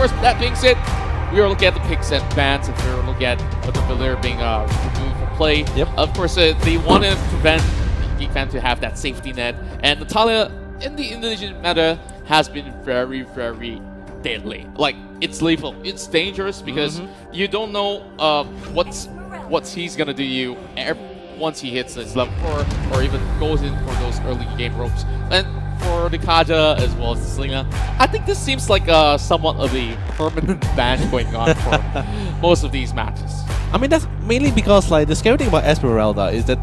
course, that being said, we are looking at the picks and bans, and we're looking at the Villiers being removed from play. Yep. Of course, they want to prevent GEEK FAM to have that safety net, and Natalia in the Indonesian meta has been very, very deadly. Like, it's lethal, it's dangerous because you don't know what he's gonna do to you once he hits his level 4 or even goes in for those early game ropes. And for the Kaja as well as the Slinger, I think this seems like somewhat of a permanent ban going on for most of these matches. I mean, that's mainly because like the scary thing about Esmeralda is that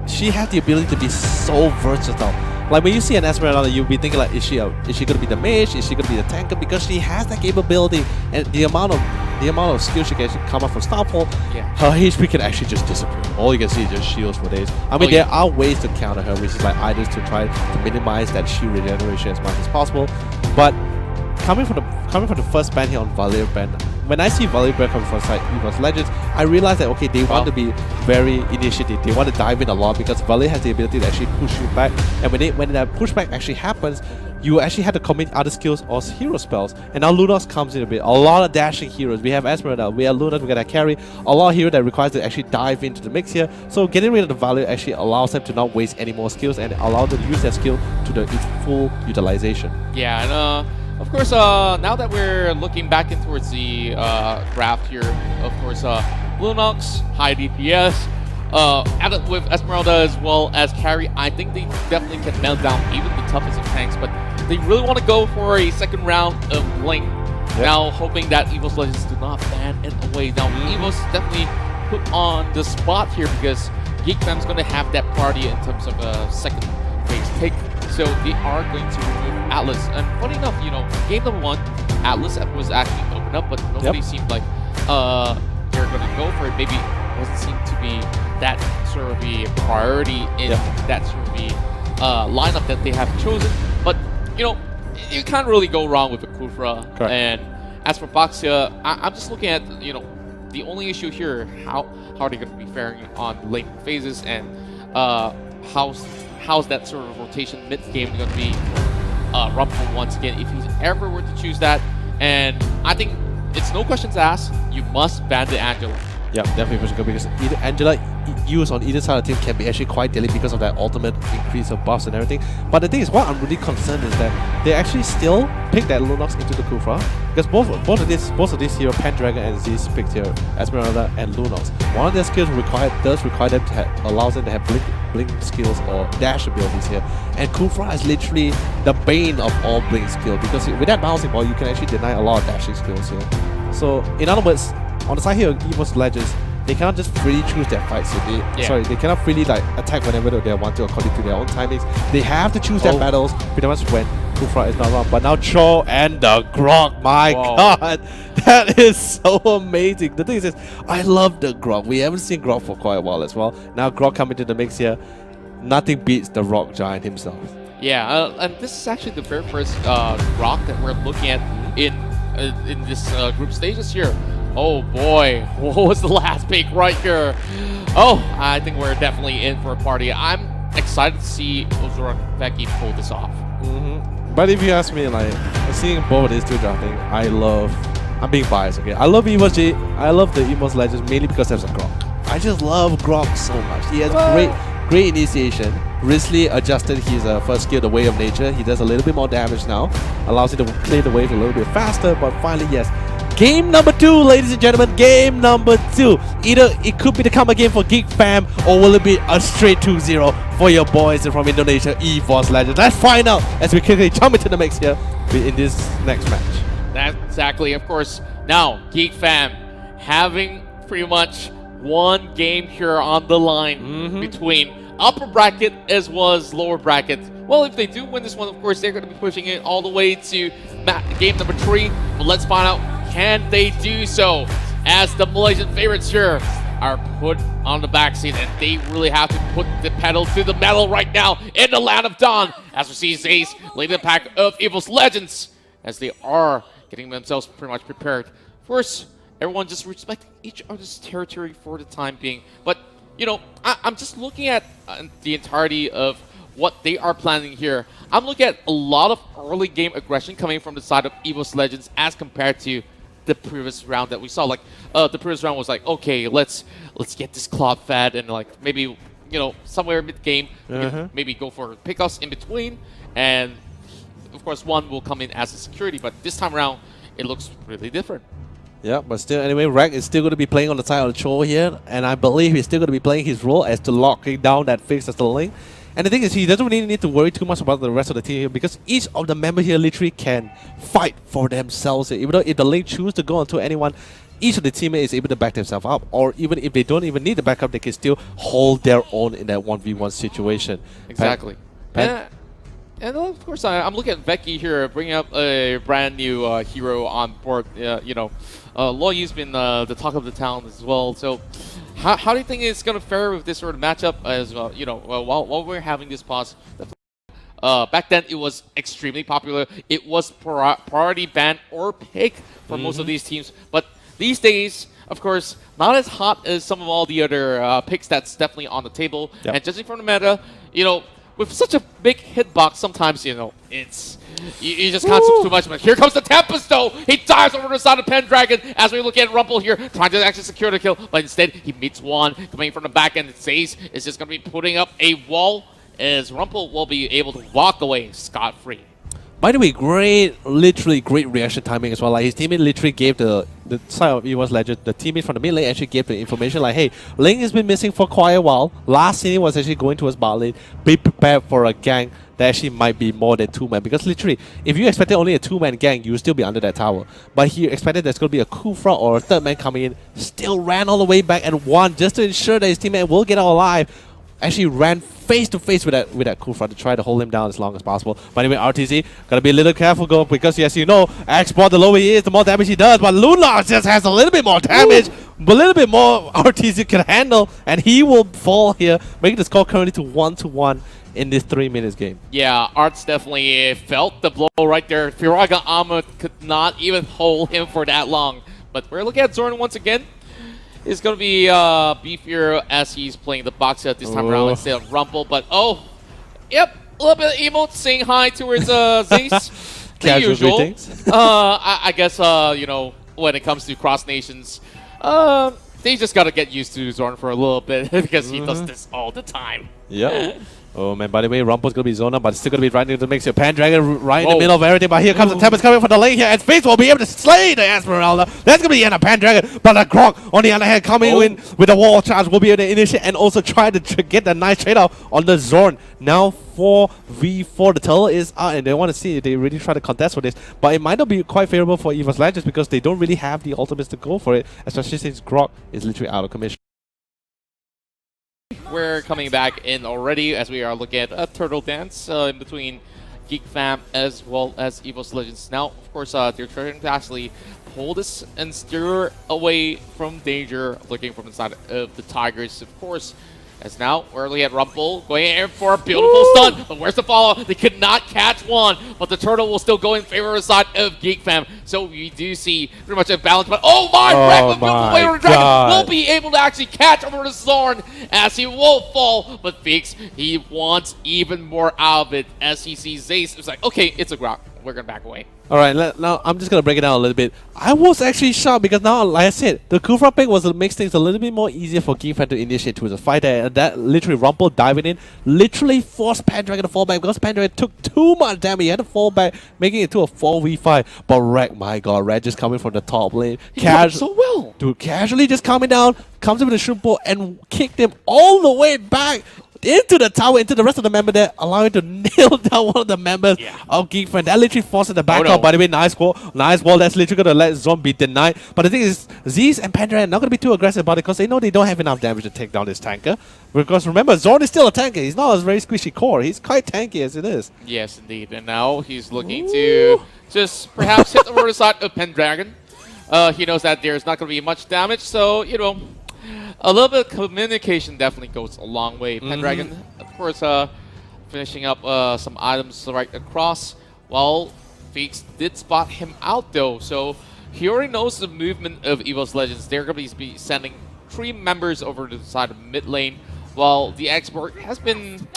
she has the ability to be so versatile. Like when you see an Esmeralda, you'll be thinking like, is she gonna be the mage? Is she gonna be the tanker? Because she has that capability, and the amount of skill she can actually come up from Starfall, her HP can actually just disappear. All you can see is just shields for days. I mean, there are ways to counter her, which is like either to try to minimize that shield regeneration as much as possible. But coming from the first ban here on Villiers ban, when I see Villiers ban coming from side EVOS Legends, I realize that okay, they want to be very initiative. They want to dive in a lot because Villiers has the ability to actually push you back. And when that pushback actually happens, you actually have to commit other skills or hero spells. And now Lunox comes in a bit. A lot of dashing heroes. We have Esmeralda, we have Lunox, we got to carry. A lot of heroes that requires to actually dive into the mix here. So getting rid of the Villiers actually allows them to not waste any more skills and allow them to use their skill to its full utilization. Yeah, and of course, now that we're looking back in towards the graph here, of course, Lunox, high DPS, added with Esmeralda as well as carry, I think they definitely can melt down even the toughest of tanks, but they really want to go for a second round of Blink. Now, hoping that EVOS Legends do not ban it away. Now, EVOS definitely put on the spot here because GEEK FAM is going to have that party in terms of a second phase take. So they are going to remove Atlas. And funny enough, you know, game number 1, Atlas was actually opened up, but nobody seemed like they're going to go for it. Maybe it doesn't seem to be that sort of a priority in that sort of a lineup that they have chosen. But, you know, you can't really go wrong with a Kufra. Correct. And as for Baxia, I'm just looking at, you know, the only issue here, how are they going to be faring on late phases, and how's that sort of rotation mid-game going to be Rumble once again if he's ever were to choose that. And I think it's no questions asked, you must ban the Angela. Yeah, definitely good because either Angela used on either side of the team can be actually quite deadly because of that ultimate increase of buffs and everything. But the thing is, what I'm really concerned is that they actually still pick that Lunox into the Kufra because both of these hero, Pendragon and Z's picked here, Esmeralda and Lunox. One of their skills does require them to have, allows them to have blink skills or dash abilities here. And Kufra is literally the bane of all blink skill because with that bouncing ball, you can actually deny a lot of dashing skills here. So in other words, on the side here of EVOS Legends, they cannot just freely choose their fights. So they cannot freely like attack whenever they want to according to their own timings. They have to choose their battles pretty much when Kufra is not around. But now Cho and the Grok, my god, that is so amazing. The thing is, I love the Grok. We haven't seen Grok for quite a while as well. Now Grok coming into the mix here, nothing beats the Rock Giant himself. Yeah, and this is actually the very first Grok that we're looking at in this group stages here. Oh boy, what was the last pick right here? Oh, I think we're definitely in for a party. I'm excited to see Ozora and Becky pull this off. But if you ask me, like, seeing both of these two drafting, I'm being biased, okay? I love EVOS G, I love the EVOS Legends mainly because there's a Grok. I just love Grok so much. He has great initiation. Recently adjusted his first skill, the Way of Nature. He does a little bit more damage now. Allows him to clear the wave a little bit faster, but finally, yes. Game number 2, ladies and gentlemen, game number 2. Either it could be the comeback game for GEEK FAM, or will it be a straight 2-0 for your boys from Indonesia, EVOS Legends? Let's find out as we quickly jump into the mix here in this next match. That's exactly, of course. Now, GEEK FAM having pretty much one game here on the line between upper bracket as well as lower bracket. Well, if they do win this one, of course, they're going to be pushing it all the way to game number 3. But let's find out, can they do so? As the Malaysian favorites here are put on the backseat, and they really have to put the pedal to the metal right now in the Land of Dawn. As we see Zaze leading the pack of EVOS Legends, as they are getting themselves pretty much prepared. First, everyone just respecting each other's territory for the time being. But, you know, I'm just looking at the entirety of what they are planning here. I'm looking at a lot of early game aggression coming from the side of EVOS Legends as compared to the previous round that we saw. Like the previous round was like, okay, let's get this Claude fed and like maybe somewhere mid game we can maybe go for pickoffs in between, and of course one will come in as a security. But this time around, it looks really different. Yeah, but still, anyway, Rek is still going to be playing on the side of the Cho here, and I believe he's still going to be playing his role as to locking down that fix as the link. And the thing is, he doesn't really need to worry too much about the rest of the team here, because each of the members here literally can fight for themselves here. Even though if the link choose to go onto anyone, each of the teammates is able to back themselves up, or even if they don't even need the backup, they can still hold their own in that 1v1 situation. Exactly. And of course, I'm looking at Veki here, bringing up a brand new hero on board. Loyu's been the talk of the town as well. So, how do you think it's going to fare with this sort of matchup? As while we're having this pause, back then it was extremely popular. It was priority ban or pick for most of these teams. But these days, of course, not as hot as some of all the other picks that's definitely on the table. Yep. And judging from the meta, with such a big hitbox, sometimes, it's... You just can't do too much. But here comes the Tempest, though! He dives over the side of Pendragon as we look at Rumple here, trying to actually secure the kill. But instead, he meets one coming from the back end. Zace is just going to be putting up a wall as Rumple will be able to walk away scot-free. By the way, literally great reaction timing as well. Like his teammate literally gave the side of EVOS Legend, the teammate from the mid lane actually gave the information like, hey, Ling has been missing for quite a while. Last scene was actually going towards bot lane. Be prepared for a gang that actually might be more than 2 men. Because literally, if you expected only a 2-man gang, you would still be under that tower. But he expected there's going to be a Kufra or a 3rd man coming in. Still ran all the way back and won just to ensure that his teammate will get out alive. Actually ran face to face with that Kufra to try to hold him down as long as possible. But anyway, RTZ gotta be a little careful because as you know, Export, the lower he is, the more damage he does. But Lunars just has a little bit more damage, but a little bit more RTZ can handle, and he will fall here, making the score currently to 1-1 in this 3 minutes game. Yeah, Arts definitely felt the blow right there. Firaga Armor could not even hold him for that long. But we're looking at Zorn once again. It's going to be beefier as he's playing the box set this time around instead of Rumple. But, yep, a little bit of emote saying hi towards Zace. The usual. I guess, when it comes to cross nations, they just got to get used to Zorn for a little bit because he does this all the time. Yeah. Oh man, by the way, Rumple's gonna be zone up, but it's still gonna be right into the mix here. Pendragon right in the middle of everything, but here comes the Tempest coming from the lane here, and Face will be able to slay the Esmeralda. That's gonna be the end of Pendragon, but the Grok, on the other hand, coming in with the wall charge, will be able to initiate and also try to get the nice trade out on the Zorn. Now 4v4, the turtle is out, and they want to see if they really try to contest for this, but it might not be quite favorable for EVOS Legends because they don't really have the ultimates to go for it, especially since Grok is literally out of commission. We're coming back in already as we are looking at a turtle dance in between GEEK FAM as well as EVOS Legends. Now, of course, they're trying to actually pull this and steer away from danger, looking from inside of the Tigers, of course. As now, early at Rumple, going in for a beautiful stun. But where's the follow? They could not catch one. But the turtle will still go in favor of the side of GEEK FAM. So we do see pretty much a balance. But oh my, Dragon will be able to actually catch over the Zorn as he will fall. But Fix, he wants even more out of it as he sees Zace. It's like, okay, it's a Grok. We're going to back away. Alright, now I'm just going to break it down a little bit. I was actually shocked because now, like I said, the Kufra pick makes things a little bit more easier for GEEK FAM to initiate towards a fight there. And that literally Rumple diving in literally forced Pendragon to fall back because Pendragon took too much damage. He had to fall back, making it to a 4v5. But Rek, my god, Rek just coming from the top lane. He did so well. Dude, casually just coming down, comes in with a shrimpo and kicked him all the way back into the tower, into the rest of the member there, allowing to nail down one of the members of GEEK FAM. That literally forced the back out. By the way, nice wall. That's literally going to let Zone be denied. But the thing is, Z's and Pendragon are not going to be too aggressive about it because they know they don't have enough damage to take down this tanker. Because remember, Zone is still a tanker. He's not a very squishy core. He's quite tanky as it is. Yes, indeed. And now he's looking to just perhaps hit over the side of Pendragon. He knows that there's not going to be much damage, so, a little bit of communication definitely goes a long way. Pendragon, of course, finishing up some items right across. Well, Feeks did spot him out though, so he already knows the movement of EVOS Legends. They're going to be sending 3 members over to the side of mid lane, while the export has been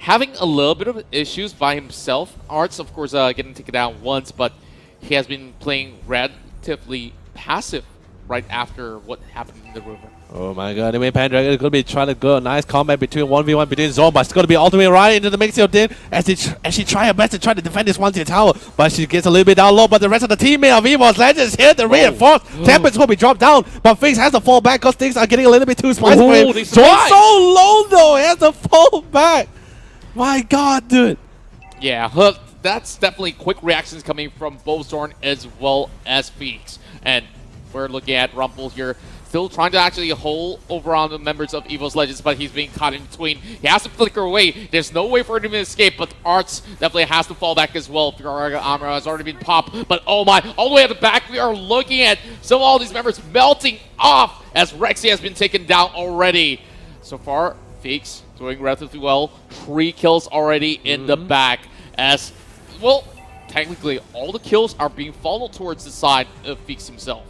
having a little bit of issues by himself. Arts, of course, getting taken down once, but he has been playing relatively passive right after what happened in the river. Oh my god, anyway, Pendragon is going to be trying to go a nice combat between 1v1 between Zone, but it's going to be all the way right into the mix here as she try her best to try to defend this one-tier tower, but she gets a little bit down low, but the rest of the teammate of EVOS Legends here to reinforce. Tempest will be dropped down, but Fix has to fall back because things are getting a little bit too spicy for him. Zone's so low though, he has to fall back. My god, dude. Yeah, that's definitely quick reactions coming from both Zorn as well as Phoenix. And we're looking at Rumble here, still trying to actually hold over on the members of EVOS Legends, but he's being caught in between. He has to flicker away. There's no way for him to escape, but Arts definitely has to fall back as well. Fiora armor has already been popped, but oh my, all the way at the back, we are looking at some of all these members melting off as Rexy has been taken down already. So far, Phoenix doing relatively well. 3 kills already in the back as, well, technically all the kills are being funneled towards the side of Phoenix himself.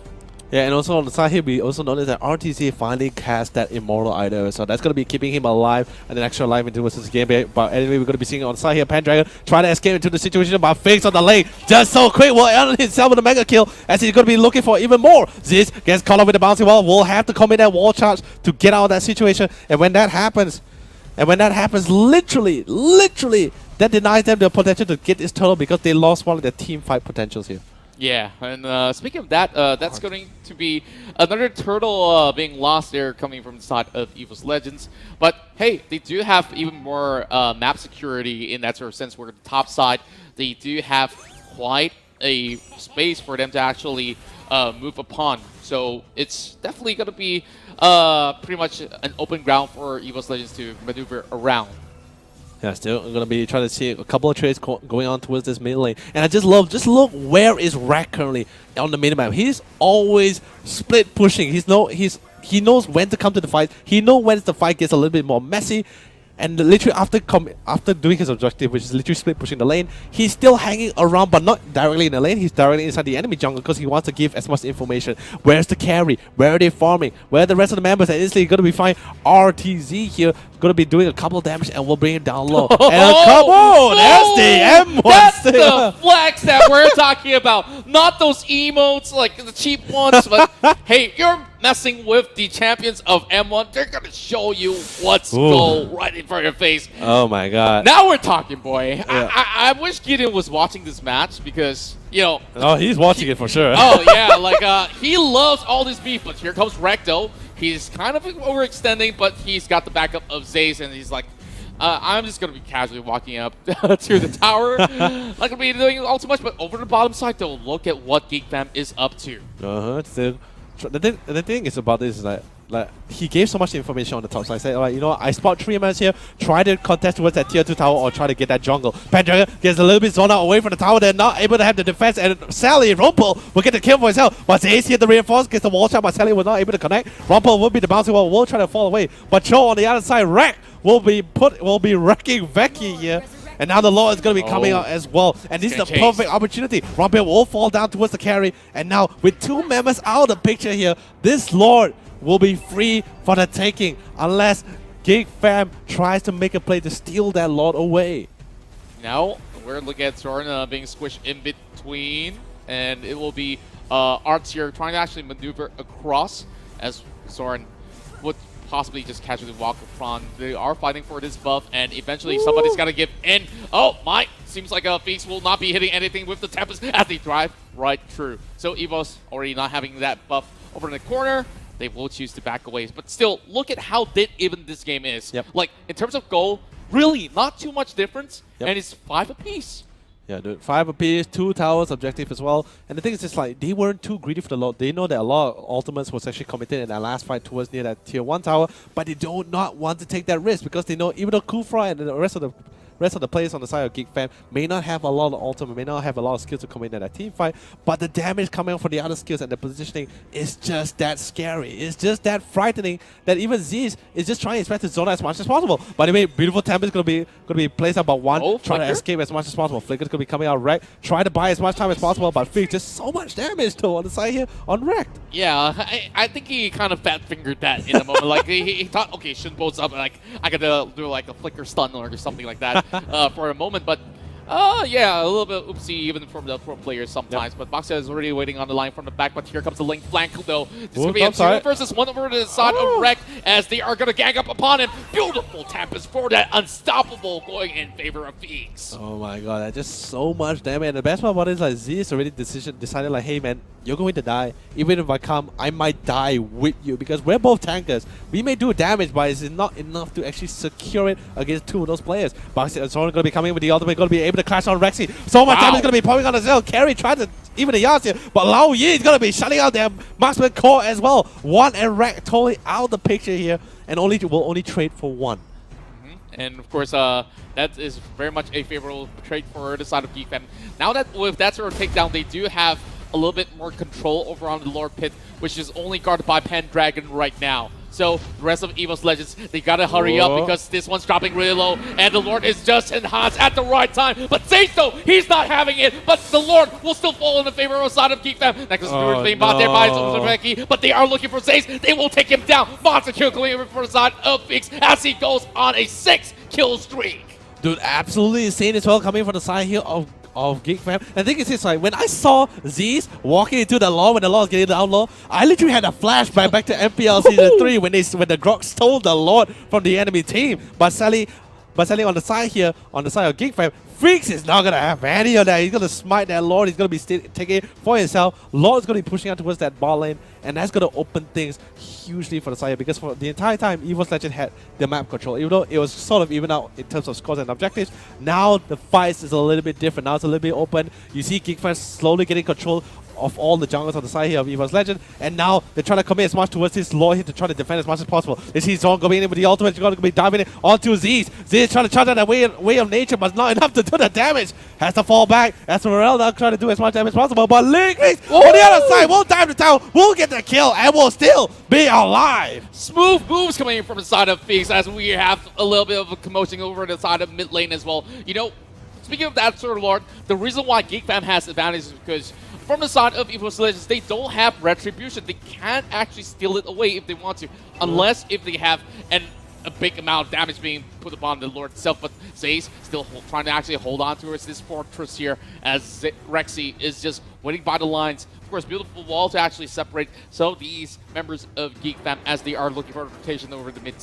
Yeah, and also on the side here, we also noticed that RTC finally cast that Immortal Idol, so that's going to be keeping him alive and an extra life into this game. But anyway, we're going to be seeing on the side here, Pendragon trying to escape into the situation, but Fix on the lane just so quick will earn himself with a mega kill as he's going to be looking for even more. Ziz gets caught up with the bouncing wall, will have to commit that wall charge to get out of that situation, and when that happens, literally, that denies them the potential to get this turtle because they lost one of their team fight potentials here. Yeah, and speaking of that, that's going to be another turtle being lost there coming from the side of EVOS Legends. But hey, they do have even more map security in that sort of sense where the top side, they do have quite a space for them to actually move upon. So it's definitely going to be pretty much an open ground for EVOS Legends to maneuver around. Yeah, still going to be trying to see a couple of trades going on towards this mid lane. And I just look where is Rack currently on the minimap. He's always split pushing. He knows when to come to the fight. He knows when the fight gets a little bit more messy. And literally after doing his objective, which is literally split pushing the lane, he's still hanging around, but not directly in the lane. He's directly inside the enemy jungle because he wants to give as much information. Where's the carry? Where are they farming? Where are the rest of the members? And instantly going to be fine. RTZ here going to be doing a couple of damage and we'll bring it down low. And come on, there's the M1. That's the flex that we're talking about. Not those emotes, like the cheap ones, but hey, you're messing with the champions of M1. They're going to show you what's gold right in front of your face. Oh my god. Now we're talking, boy. Yeah. I wish Gideon was watching this match because, you know. Oh, he's watching it for sure. Oh, yeah. Like, he loves all this beef, but here comes Recto. He's kind of overextending, but he's got the backup of Zaze, and he's like, I'm just going to be casually walking up to the tower. Not going to be doing all too much, but over the bottom side, though, look at what GEEK FAM is up to. The thing is about this is like he gave so much information on the top side. I said, alright, you know, I spot 3 members here, try to contest towards that tier 2 tower or try to get that jungle. Pendragon gets a little bit zoned out away from the tower, they're not able to have the defense, and Sally Rumpel will get the kill for himself. But Zaze here to reinforce, gets the wall shot, but Sally was not able to connect. Rumpel will be the bouncing wall, will try to fall away. But Cho on the other side, Rack will be wrecking Veki here. And now the Lord is going to be coming out as well. And this is the perfect opportunity. Rumpel will fall down towards the carry. And now with 2 members out of the picture here, this Lord will be free for the taking unless GEEK FAM tries to make a play to steal that Lord away. Now we're looking at Zorn being squished in between. And it will be Arts here trying to actually maneuver across as Zorn would possibly just casually walk in front. They are fighting for this buff, and eventually somebody's got to give in. Oh my! Seems like Phoenix will not be hitting anything with the Tempest as they drive right through. So EVOS already not having that buff over in the corner. They will choose to back away. But still, look at how dead even this game is. Yep. Like, in terms of goal, really not too much difference, and it's 5 apiece. Yeah, dude. 5 apiece, 2 towers objective as well. And the thing is just like, they weren't too greedy for the Lord. They know that a lot of ultimates was actually committed in that last fight towards near that tier 1 tower, but they do not want to take that risk because they know even though Kufra and the rest of the rest of the players on the side of GEEK FAM may not have a lot of ultimate, may not have a lot of skills to come in that team fight, but the damage coming out from the other skills and the positioning is just that scary. It's just that frightening that even Z's is just trying his best to zone as much as possible. By the way, beautiful tempo is gonna be placed about one, trying to escape as much as possible. Flicker's gonna be coming out wrecked, try to buy as much time as possible, but Flick just so much damage though on the side here on wrecked. Yeah, I think he kind of fat fingered that in a moment. Like he thought, okay, shouldn't boats up, like I gotta do like a flicker stun or something like that for a moment, but. Yeah, a little bit oopsie even from the pro players sometimes, but Boxia is already waiting on the line from the back, but here comes the link flank though. This is going to be a 2 versus 1 over to the side of Wreck as they are going to gang up upon him. Beautiful Tempest for that unstoppable going in favor of Feeks. Oh my god, that's just so much damage. And the best part about it is like Z is already decided like, hey man, you're going to die. Even if I come, I might die with you because we're both tankers. We may do damage, but it's not enough to actually secure it against 2 of those players. Boxia is only going to be coming with the ultimate, going to be able to clash on Rexy. So much damage is going to be pouring on the Zell. Carry trying to even the yards here, but Lao Yi is going to be shutting out their marksman core as well. 1 and Rex totally out of the picture here, and will only trade for 1. And of course, that is very much a favorable trade for the side of GEEK FAM. Now that with that sort of takedown, they do have a little bit more control over on the Lord Pit, which is only guarded by Pendragon right now. So the rest of EVOS Legends, they gotta hurry up because this one's dropping really low, and the Lord is just enhanced at the right time. But Zace though, he's not having it, but the Lord will still fall in the favor of the side of GEEK FAM. Next is being bought there by Zuzumeki, but they are looking for Zace. They will take him down. Monster kill going over for the side of Feeks as he goes on a 6-kill streak. Dude, absolutely insane as well coming from the side here of GEEK FAM. And the thing is, like, when I saw Z's walking into the law when the law was getting down low, I literally had a flashback back to MPL Season 3 when the Grok stole the Lord from the enemy team. But sadly on the side here, on the side of GEEK FAM, Feeks is not going to have any of that. He's going to smite that Lord. He's going to be taking it for himself. Lord's going to be pushing out towards that ball lane, and that's going to open things hugely for the side because for the entire time, EVOS Legend had the map control. Even though it was sort of even out in terms of scores and objectives, now the fight is a little bit different. Now it's a little bit open. You see GEEK FAM slowly getting control of all the jungles on the side here of EVOS Legend, and now they're trying to commit as much towards this Lord here to try to defend as much as possible. They see Zone going in with the ultimate, going to be diving in onto Z's. Z's trying to charge out that way of nature, but not enough to do the damage. Has to fall back. Esmeralda trying to do as much damage as possible, but Linkleys on the other side won't dive to town, will get the kill, and will still be alive. Smooth moves coming in from the side of Feeks as we have a little bit of a commotion over the side of mid lane as well. You know, speaking of that sort of Lord, the reason why GEEK FAM has advantage is because from the side of EVOS Legends, they don't have retribution. They can't actually steal it away if they want to, unless if they have a big amount of damage being put upon the Lord itself. But Zace still trying to actually hold on towards this fortress here as Rexy is just waiting by the lines. Of course, beautiful wall to actually separate some of these members of GEEK FAM as they are looking for rotation over the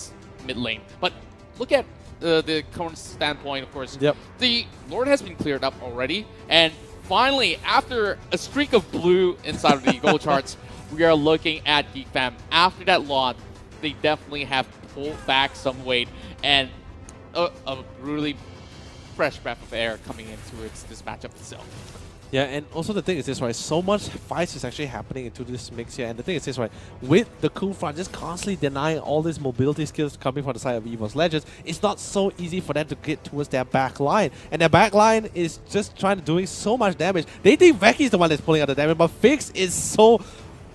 mid lane. But look at the current standpoint, of course. Yep. The Lord has been cleared up already, and finally, after a streak of blue inside of the goal charts, we are looking at GEEK FAM. After that lot, they definitely have pulled back some weight and a really fresh breath of air coming into this matchup itself. Yeah, and also the thing is this, right, so much fights is actually happening into this mix here, and the thing is this, right, with the cool front just constantly denying all these mobility skills coming from the side of EVOS Legends, it's not so easy for them to get towards their back line, and their back line is just trying to doing so much damage. They think Vecky's the one that's pulling out the damage, but Fix is so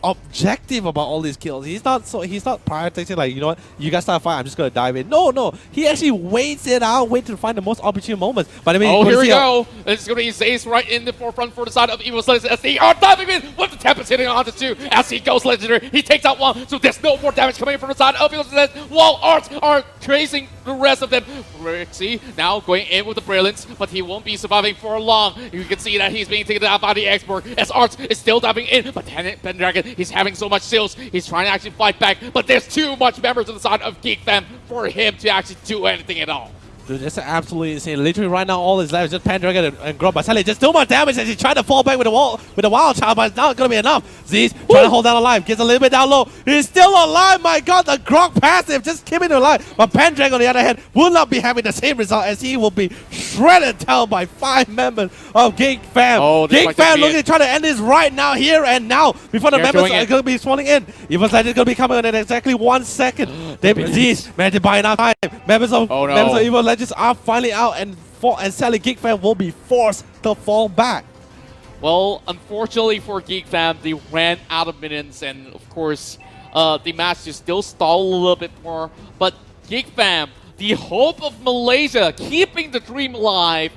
objective about all these kills. He's not prioritizing like, you know what, you guys start a fight, I'm just gonna dive in. No, he actually waits it out, wait to find the most opportune moments. But I mean, oh, here we go. It's gonna be Zace right in the forefront for the side of EVOS Legends as they are diving in with the Tempest hitting onto 2 as he goes legendary. He takes out 1, so there's no more damage coming from the side of EVOS Legends while Arts are tracing the rest of them. Rixie now going in with the Brilliance, but he won't be surviving for long. You can see that he's being taken out by the export as Arts is still diving in, but Pendragon, he's having so much skills. He's trying to actually fight back, but there's too much members on the side of GEEK FAM for him to actually do anything at all. Dude, that's absolutely insane. Literally right now, all his life is just Pendragon and Grub. But Sally just too much damage as he tried to fall back with the Wild Child, but it's not going to be enough. Z's trying to hold down alive, gets a little bit down low. He's still alive, my god, the Grog passive just keeping him alive. But Pendragon, on the other hand, will not be having the same result as he will be shredded down by 5 members of GEEK FAM. Oh, GEEK FAM looking to try to end this right now, here and now, before the members are going to be spawning in. EVOS Legends going to be coming in exactly 1 second. Z's managed to buy enough time. Members of EVOS Legends are finally out, and and sadly Geek Fam will be forced to fall back. Well, unfortunately for Geek Fam, they ran out of minutes, and of course, the match just still stalled a little bit more. But Geek Fam, the hope of Malaysia, keeping the dream alive.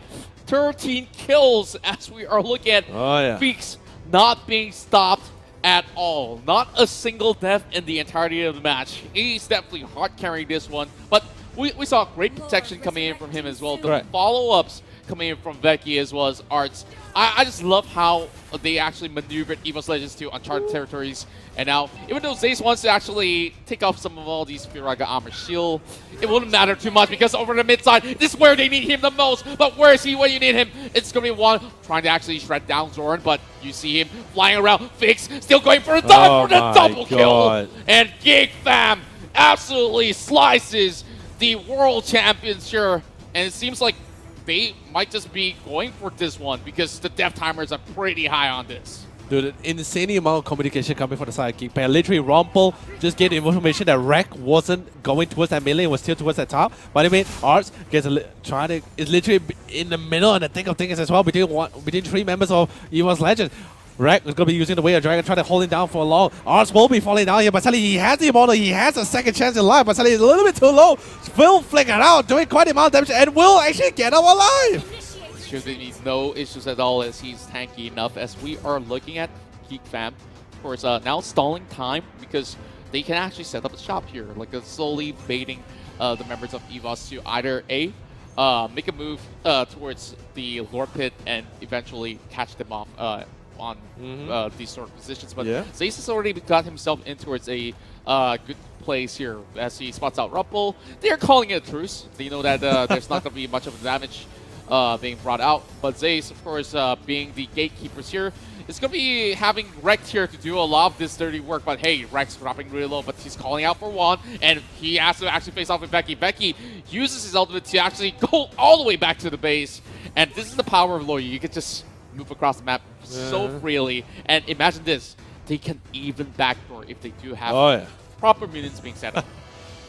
13 kills as we are looking at Feeks not being stopped at all. Not a single death in the entirety of the match. He's definitely hard carrying this one, but we saw great protection coming in from him as well. The follow-ups coming in from Becky as well as Arts. I just love how they actually maneuvered EVOS Legends to uncharted territories. And now, even though Zace wants to actually take off some of all these Firaga armor shield, it wouldn't matter too much because over the mid side, this is where they need him the most. But where is he when you need him? It's going to be one trying to actually shred down Zoran, but you see him flying around. Fix still going for a dive for the double kill. And Geek Fam absolutely slices the world champions here. And it seems like they might just be going for this one because the death timers are pretty high on this. Dude, an insane amount of communication coming from the side of Geek Fam. Literally, Rumple just gave the information that Rek wasn't going towards that melee, was still towards that top. But I mean, Arts gets is literally in the middle and the thick of things as well between three members of EVOS Legends. Rek is going to be using the Way of Dragon, trying to hold him down for long. Arts will be falling down here, but sadly he has the immortal, he has a second chance in life, but sadly he's a little bit too low. Will flick it out, doing quite a amount of damage, and will actually get him alive. Should be no issues at all as he's tanky enough as we are looking at Geek Fam. Of course, now stalling time because they can actually set up a shop here, like slowly baiting the members of EVOS to either A, make a move towards the Lord Pit and eventually catch them off on these sort of positions. But Zace has already got himself in towards a good place here as he spots out Rumple. They're calling it a truce. They know that there's not going to be much of the damage being brought out. But Zace, of course, being the gatekeepers here, is going to be having Rex here to do a lot of this dirty work. But hey, Rex dropping really low, but he's calling out for one, and he has to actually face off with Becky. Becky uses his ultimate to actually go all the way back to the base. And this is the power of Lawyer. You can just move across the map so freely. And imagine this, they can even backdoor if they do have proper minions being set up.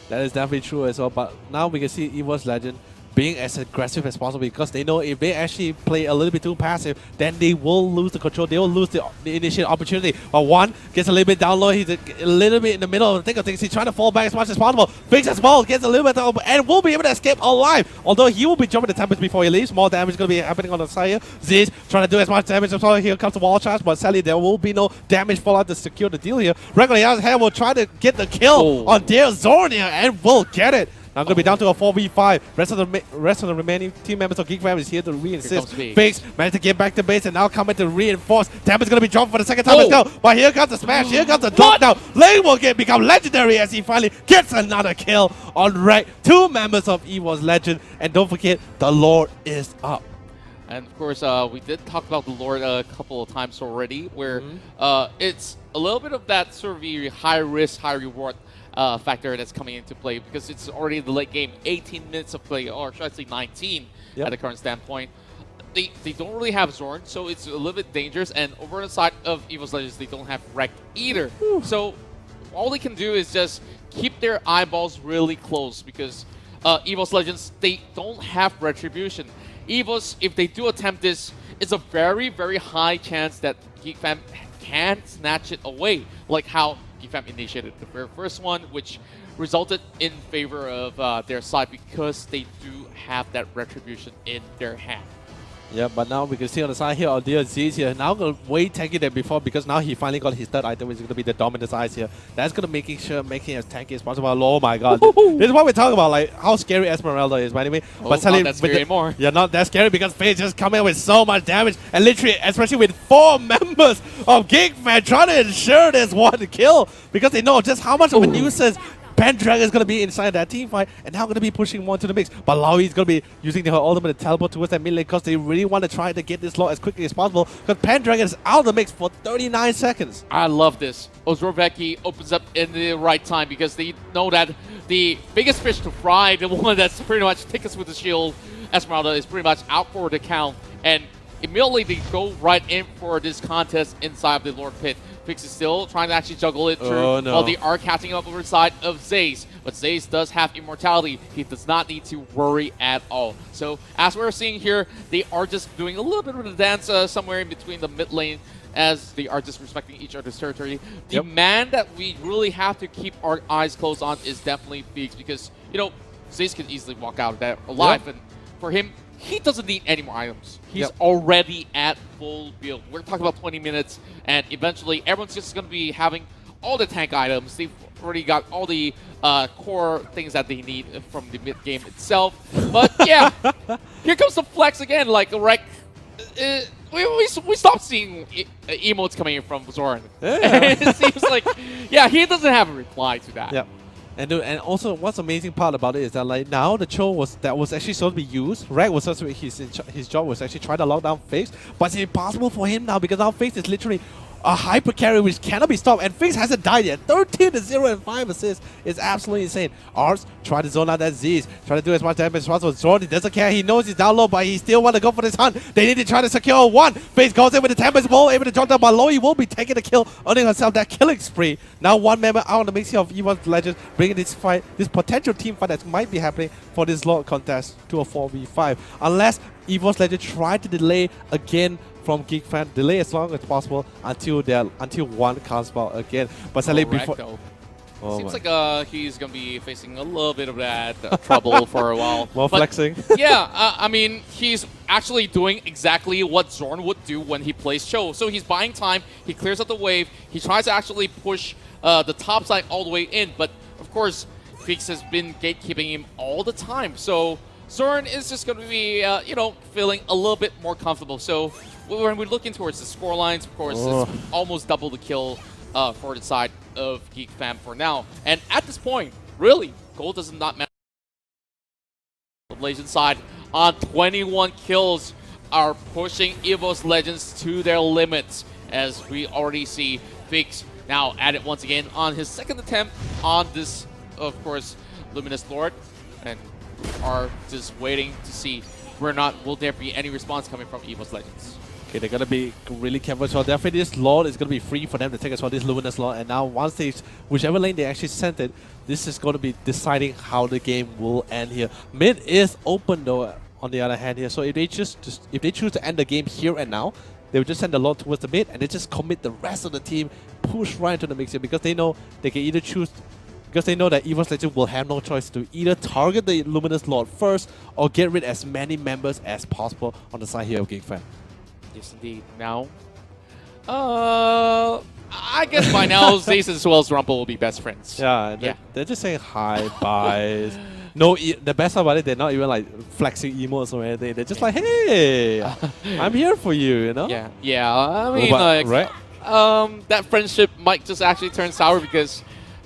That is definitely true as well, but now we can see EVOS Legend being as aggressive as possible because they know if they actually play a little bit too passive, then they will lose the control, they will lose the initial opportunity. But one gets a little bit down low, he's a little bit in the middle of the thick of things, he's trying to fall back as much as possible. Fix as well, gets a little bit down and will be able to escape alive. Although he will be jumping the tempest before he leaves, more damage is going to be happening on the side here. Ziz trying to do as much damage as possible, here comes the wall charge, but sadly there will be no damage fallout to secure the deal here. Regularly out hand will try to get the kill on their Zorn here and will get it. Now going to be down to a 4v5. Rest of the remaining team members of Geek Fam is here to re-insist. Fakes managed to get back to base and now coming to reinforce. Temp is going to be dropped for the second time as well. But here comes the smash. Here comes the drop now. Lane will become legendary as he finally gets another kill on Rek. Two members of EVOS Legend. And don't forget, the Lord is up. And of course, we did talk about the Lord a couple of times already, where it's a little bit of that sort of high risk, high reward factor that's coming into play because it's already in the late game, 18 minutes of play, or should I say 19 at the current standpoint. They don't really have Zorn, so it's a little bit dangerous. And over on the side of EVOS Legends, they don't have Rek either. So all they can do is just keep their eyeballs really close because EVOS Legends, they don't have Retribution. EVOS, if they do attempt this, it's a very, very high chance that Geek Fam can snatch it away, like how Geek Fam initiated the very first one, which resulted in favor of their side because they do have that Retribution in their hand. Yeah, but now we can see on the side here, Aldir Ziz here, now going to way tankier than before because now he finally got his third item, which is going to be the Dominus Eyes here. That's going to making as tanky as possible. Oh my god. This is what we talk about, like how scary Esmeralda is, by the way. But not that scary anymore. Yeah, not that scary because Faye just coming in with so much damage and literally, especially with 4 members of Geek Fam trying to ensure there's one kill because they know just how much of a nuisance Pendragon is going to be inside that team fight and now going to be pushing one to the mix. But Laui is going to be using her ultimate to teleport towards that mid lane because they really want to try to get this low as quickly as possible because Pendragon is out of the mix for 39 seconds. I love this. Ozorveki opens up in the right time because they know that the biggest fish to fry, the one that's pretty much take us with the shield, Esmeralda, is pretty much out for the count. And immediately they go right in for this contest inside of the Lord Pit. Fix is still trying to actually juggle it through no. while they are catching up over the side of Zaze. But Zaze does have immortality. He does not need to worry at all. So as we're seeing here, they are just doing a little bit of a dance somewhere in between the mid lane as they are just respecting each other's territory. The man that we really have to keep our eyes closed on is definitely Fix because, you know, Zaze can easily walk out of that alive. And for him, he doesn't need any more items. He's already at full build. We're talking about 20 minutes, and eventually everyone's just going to be having all the tank items. They've already got all the core things that they need from the mid game itself. But yeah, here comes the flex again. Like Rek, we stopped seeing emotes coming in from Zoran. It seems like, yeah, he doesn't have a reply to that. Yeah. And also, what's amazing part about it is that like now the Cho was actually supposed to be used. Rek was supposed to be his job was actually try to lock down Fix, but it's impossible for him now because now Fix is literally a hyper carry which cannot be stopped, and Fix hasn't died yet. 13-0 and 5 assists is absolutely insane. Arts try to zone out that Z's, try to do as much damage as possible. Zorn doesn't care, he knows he's down low, but he still want to go for this hunt. They need to try to secure one. Fix goes in with the Tempest Ball, able to drop down, but Lowy will be taking the kill, earning herself that killing spree. Now one member out of the mixing of EVOS Legends, bringing this fight, this potential team fight that might be happening for this Lord contest to a 4v5. Unless EVOS Legends try to delay again from GEEK FAM, delay as long as possible until one comes out again. But sadly before... Seems like he's going to be facing a little bit of that trouble for a while. More flexing. Yeah, I mean, he's actually doing exactly what Zorn would do when he plays Cho. So he's buying time, he clears out the wave, he tries to actually push the top side all the way in, but of course, Fix has been gatekeeping him all the time. So Zorn is just going to be, you know, feeling a little bit more comfortable. So when we're looking towards the score lines, of course, it's almost double the kill for the side of GEEK FAM for now. And at this point, really, gold does not matter. The Malaysian side on 21 kills are pushing EVOS Legends to their limits, as we already see Fix now at it once again on his second attempt on this, of course, Luminous Lord, and are just waiting to see where or not will there be any response coming from EVOS Legends. Okay, they're gonna be really careful as well. Definitely this Lord is gonna be free for them to take as well, this Luminous Lord. And now once they, whichever lane they actually sent it, this is gonna be deciding how the game will end here. Mid is open though, on the other hand here. So if they choose to end the game here and now, they will just send the Lord towards the mid and they just commit the rest of the team, push right into the mix here because they know they can either choose, because they know that EVOS Legends will have no choice to either target the Luminous Lord first or get rid as many members as possible on the side here of GEEK FAM. Yes, indeed. Now, I guess by now, Zace as well as Rumble will be best friends. Yeah, they're just saying hi, bye. No, the best part about it, they're not even like flexing emotes or anything. They're just like, hey, I'm here for you, you know? Yeah. I mean, that friendship might just actually turn sour because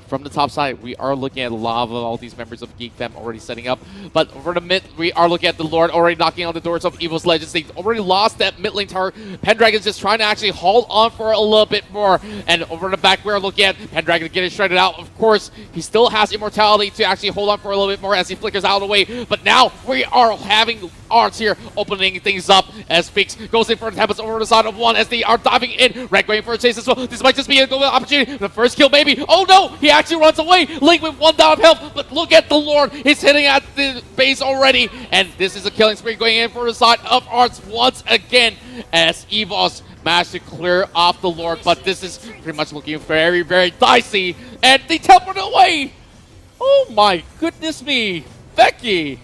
from the top side, we are looking at a lot of all these members of GEEK FAM already setting up. But over the mid, we are looking at the Lord already knocking on the doors of EVOS Legends. They've already lost that mid lane tower. Pendragon's just trying to actually hold on for a little bit more. And over the back, we're looking at Pendragon getting shredded out. Of course, he still has immortality to actually hold on for a little bit more as he flickers out of the way. But now we are having Arts here opening things up as Fix goes in for the Tempest over the side of one as they are diving in. Rek going for a chase as well. This might just be a good opportunity. The first kill, maybe. Oh no! He actually runs away. Link with 1 down of health, but look at the Lord. He's hitting at the base already. And this is a killing spree going in for the side of Arts once again as EVOS managed to clear off the Lord. But this is pretty much looking very, very dicey. And they teleport away. Oh my goodness me. Becky.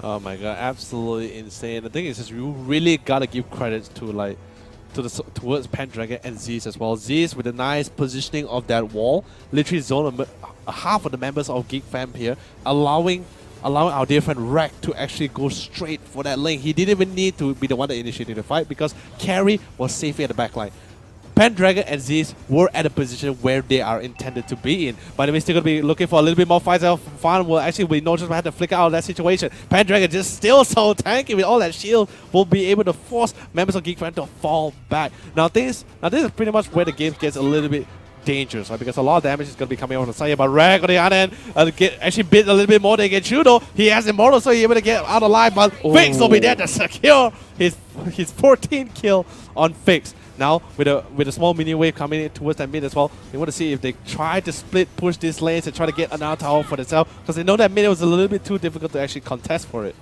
Oh my god, absolutely insane. The thing is, you really gotta give credit to like towards Pendragon and Zeus as well. Zeus with a nice positioning of that wall, literally zone half of the members of GEEK FAM here, allowing our dear friend Rek to actually go straight for that lane. He didn't even need to be the one that initiated the fight because Carry was safely at the back line. Pendragon and Zeus were at a position where they are intended to be in. By the way, still going to be looking for a little bit more fights. Fun will actually be no just have to flicker out of that situation. Pendragon just still so tanky with all that shield, will be able to force members of GEEK FAM to fall back. Now this is pretty much where the game gets a little bit dangerous, right? Because a lot of damage is going to be coming out on the side here. But Rek on the other end actually bit a little bit more than get Chudo. He has Immortal, so he's able to get out alive. But Fix will be there to secure his 14th kill on Fix. Now with a small mini wave coming in towards that mid as well, they want to see if they try to split push these lanes and try to get another tower for themselves, because they know that mid was a little bit too difficult to actually contest for it.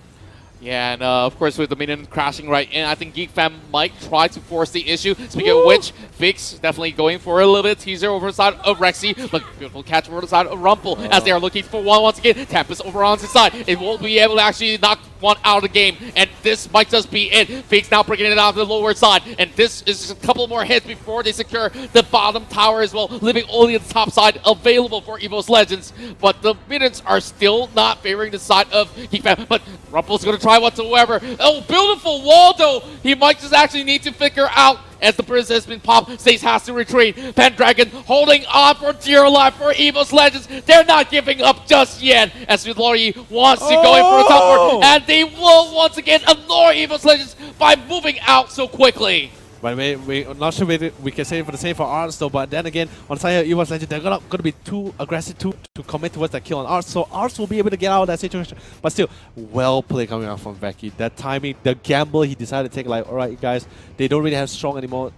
Yeah, and of course with the minion crashing right in, I think GEEK Fam might try to force the issue. Speaking of which, Fix definitely going for a little bit teaser over the side of Rexy, but beautiful catch over the side of Rumple as they are looking for one once again. Tempest over on his side. It won't be able to actually knock one out of the game, and this might just be it. Fix now bringing it out to the lower side, and this is just a couple more hits before they secure the bottom tower as well, leaving only the top side available for EVOS Legends. But the minions are still not favoring the side of GEEK Fam, but Rumple's going to try whatsoever. Oh, beautiful wall though. He might just actually need to figure out as the bridge has been popped. Stace has to retreat. Pendragon holding on for dear life for EVOS Legends. They're not giving up just yet as Lori wants to go in for the top board, and they will once again ignore EVOS Legends by moving out so quickly. By the way, we're not sure we can say for the same for Arts though, but then again, on the side of EVOS Legend, they're going to be too aggressive to commit towards that kill on Arts, so Arts will be able to get out of that situation. But still, well played coming out from Veki. That timing, the gamble he decided to take, like, alright guys, they don't really have strong anymore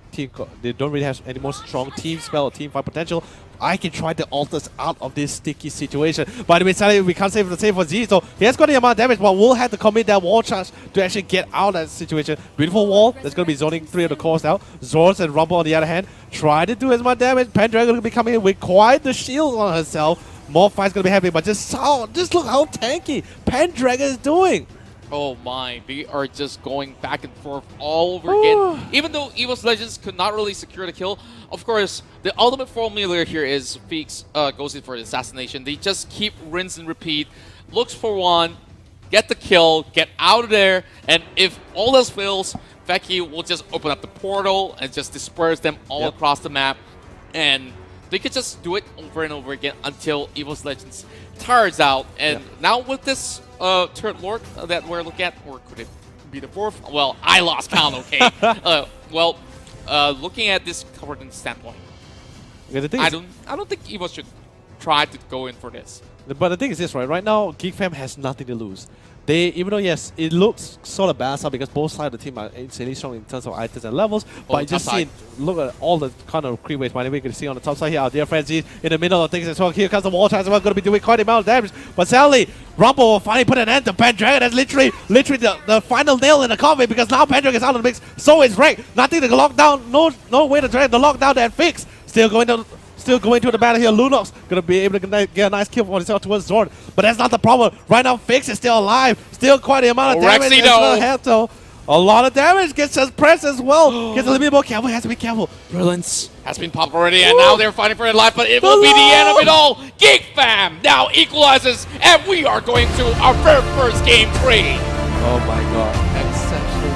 they don't really have any more strong team spell or team fight potential. I can try to alt us out of this sticky situation. By the way, sadly, we can't say the same for Z, so he has got the amount of damage, but we'll have to commit that wall charge to actually get out of that situation. Beautiful wall, that's going to be zoning 3 of the cores out. Zords and Rumble on the other hand, try to do as much damage. Pendragon going to be coming in with quite the shield on herself. More fights going to be happening, but just look how tanky Pendragon is doing. Oh my, they are just going back and forth all over again. Even though EVOS Legends could not really secure the kill, of course, the ultimate formula here is Feeks goes in for the assassination. They just keep rinse and repeat, looks for one, get the kill, get out of there, and if all else fails, Veki will just open up the portal and just disperse them all across the map, and they could just do it over and over again until EVOS Legends tires out. And now with this third Lord that we're looking at, or could it be the fourth? Well, I lost count, okay. Looking at this current standpoint, I don't think EVOS should try to go in for this. But the thing is this, right now, GEEK Fam has nothing to lose. Even though, yes, it looks sort of balanced out because both sides of the team are insanely strong in terms of items and levels, but just look at all the kind of creepways. By the way, you can see on the top side here, our dear friends in the middle of things as well. Here comes the wall charge as well, going to be doing quite a amount of damage. But sadly, Rumble will finally put an end to Pendragon. That's literally the final nail in the coffin, because now Pendragon is out of the mix. So is Rek. Nothing to lock down, no way to drag the lockdown that Fix. Still going to the battle here. Lunox gonna be able to get a nice kill for himself towards Zord, but that's not the problem. Right now, Fix is still alive. Still quite the amount of damage. Rexy, a lot of damage gets suppressed as well. Gets a little bit more careful. Has to be careful. Brilliance has been popped already, and now they're fighting for their life, but it will be the end of it all. GEEK Fam now equalizes, and we are going to our very first game 3. Oh my god.